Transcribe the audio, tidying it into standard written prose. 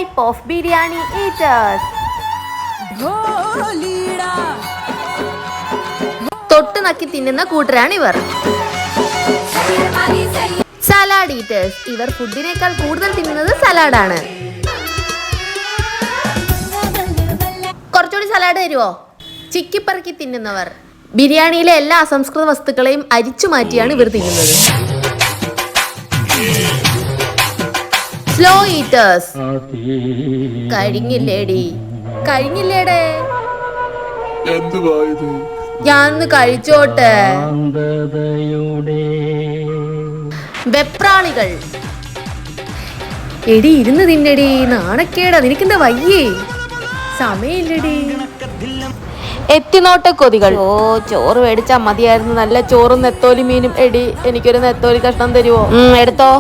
type of biryani eaters. തൊട്ട് നക്കി തിന്നുന്ന കൂട്ടരാണ് ഇവർ. Salad eaters. ഇവർ ഫുഡിനേക്കാൾ കൂടുതൽ തിന്നുന്നത് സലാഡാണ്. കുറച്ചുകൂടി സലാഡ് തരുമോ? ചിക്കിപ്പറക്കി തിന്നുന്നവർ. ബിരിയാണിയിലെ എല്ലാ അസംസ്കൃത വസ്തുക്കളെയും അരിച്ചു മാറ്റിയാണ് ഇവർ തിന്നുന്നത്. Slow eaters. കഴിഞ്ഞില്ലേടേ, ഞാനൊന്ന് കഴിച്ചോട്ടെ. വെപ്രാളികൾ. എടി ഇരുന്ന് തിന്നടി, നാണക്കേടാ, നിനക്കെന്താ വയ്യേ? സമയമില്ലടി. എത്തിനോട്ട കൊതികൾ. ഓ, ചോറ് മേടിച്ചാ മതിയായിരുന്നു, നല്ല ചോറും നെത്തോലി മീനും. എടി എനിക്കൊരു നെത്തോലി കഷ്ണം തരുവോ? എടുത്തോ.